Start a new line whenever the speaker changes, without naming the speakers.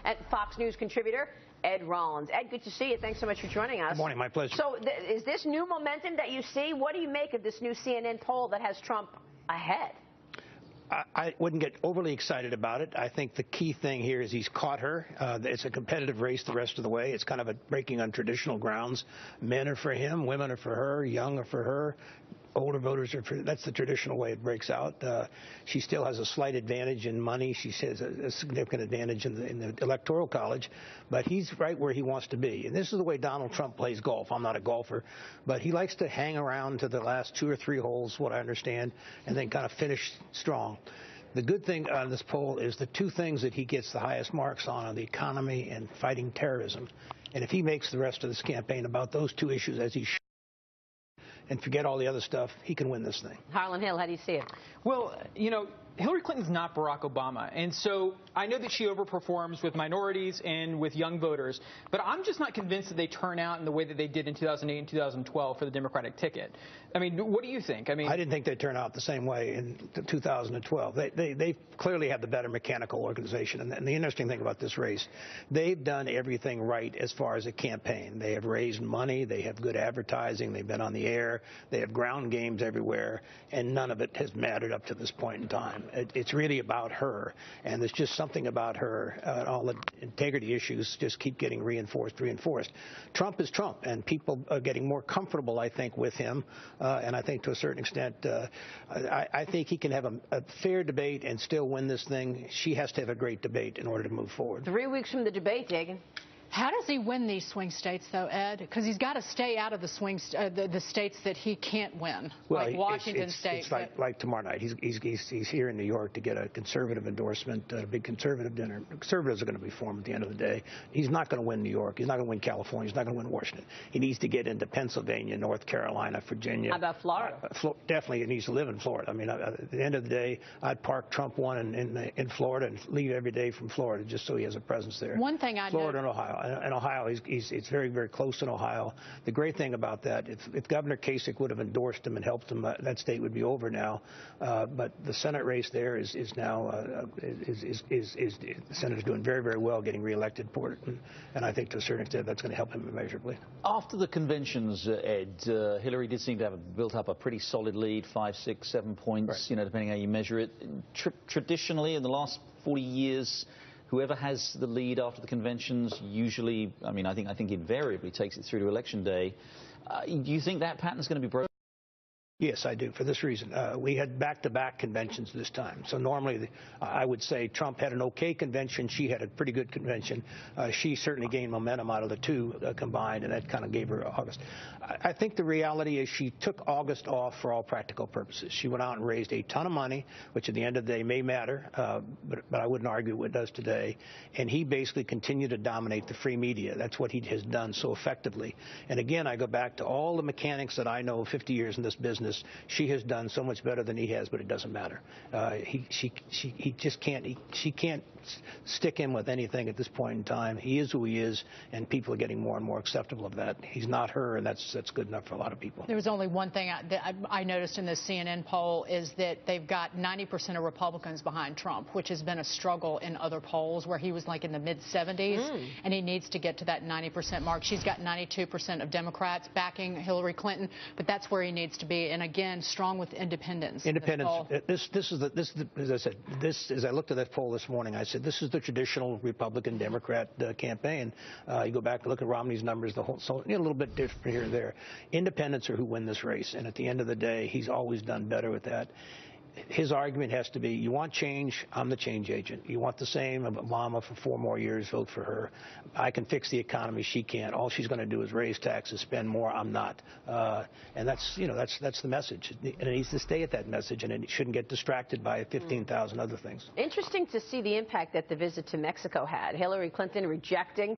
and Fox News contributor Ed Rollins. Ed, good to see you. Thanks so much for joining us.
Good morning. My pleasure.
So is this new momentum that you see? What do you make of this new CNN poll that has Trump ahead?
I wouldn't get overly excited about it. I think the key thing here is he's caught her. It's a competitive race the rest of the way. It's kind of a breaking on traditional grounds. Men are for him, women are for her, young are for her, older voters are for. That's the traditional way it breaks out. She still has a slight advantage in money. She has a significant advantage in the electoral college, but he's right where he wants to be. And this is the way Donald Trump plays golf. I'm not a golfer, but he likes to hang around to the last 2 or 3 holes, what I understand, and then kind of finish strong. The good thing on this poll is the 2 things that he gets the highest marks on are the economy and fighting terrorism. And if he makes the rest of this campaign about those 2 issues, as he should, and forget all the other stuff, he can win this thing.
Harlan Hill, how do you see it?
Well, you know, Hillary Clinton's not Barack Obama, and so I know that she overperforms with minorities and with young voters, but I'm just not convinced that they turn out in the way that they did in 2008 and 2012 for the Democratic ticket. I mean, what do you think? I didn't
think they'd turn out the same way in 2012. They clearly have the better mechanical organization, and the interesting thing about this race, they've done everything right as far as a campaign. They have raised money, they have good advertising, they've been on the air, they have ground games everywhere, and none of it has mattered up to this point in time. It's really about her, and there's just something about her. All the integrity issues just keep getting reinforced. Trump is Trump, and people are getting more comfortable, I think, with him, and I think to a certain extent, I think he can have a fair debate and still win this thing. She has to have a great debate in order to move forward.
3 weeks from the debate, Dagan.
How does he win these swing states, though, Ed? Because he's got to stay out of the the states that he can't win,
well,
like Washington State.
It's like tomorrow night. He's here in New York to get a conservative endorsement, a big conservative dinner. Conservatives are going to be formed at the end of the day. He's not going to win New York. He's not going to win California. He's not going to win Washington. He needs to get into Pennsylvania, North Carolina, Virginia.
How about Florida?
Definitely, he needs to live in Florida. I mean, at the end of the day, I'd park Trump one in Florida and leave every day from Florida just so he has a presence there.
One thing I know.
Florida and Ohio. In Ohio, it's very, very close in Ohio. The great thing about that, if Governor Kasich would have endorsed him and helped him, that state would be over now. But the Senate race there is now the Senator's doing very, very well, getting reelected for it, and I think to a certain extent that's going to help him immeasurably.
After the conventions, Ed, Hillary did seem to have built up a pretty solid lead, 5, 6, 7 points, right, you know, depending how you measure it. Traditionally, in the last 40 years. Whoever has the lead after the conventions usually, I think invariably takes it through to Election Day. Do you think that pattern's going to be broken?
Yes, I do, for this reason. We had back-to-back conventions this time. So normally, I would say Trump had an okay convention. She had a pretty good convention. She certainly gained momentum out of the 2 combined, and that kind of gave her August. I think the reality is she took August off for all practical purposes. She went out and raised a ton of money, which at the end of the day may matter, but I wouldn't argue what it does today. And he basically continued to dominate the free media. That's what he has done so effectively. And again, I go back to all the mechanics that I know 50 years in this business. She has done so much better than he has, but it doesn't matter. She just can't. She can't stick him with anything at this point in time. He is who he is, and people are getting more and more acceptable of that. He's not her, and that's good enough for a lot of people.
There was only one thing that I noticed in the CNN poll is that they've got 90% of Republicans behind Trump, which has been a struggle in other polls where he was like in the mid-70s, and he needs to get to that 90% mark. She's got 92% of Democrats backing Hillary Clinton, but that's where he needs to be. And again, strong with independents.
This is as I said. As I looked at that poll this morning, I said this is the traditional Republican-Democrat campaign. You go back and look at Romney's numbers, so a little bit different here and there. Independents are who win this race, and at the end of the day, he's always done better with that. His argument has to be, you want change, I'm the change agent. You want the same of Obama for 4 more years, vote for her. I can fix the economy, she can't. All she's going to do is raise taxes, spend more, I'm not. And that's the message. And it needs to stay at that message, and it shouldn't get distracted by 15,000 other things.
Interesting to see the impact that the visit to Mexico had. Hillary Clinton rejecting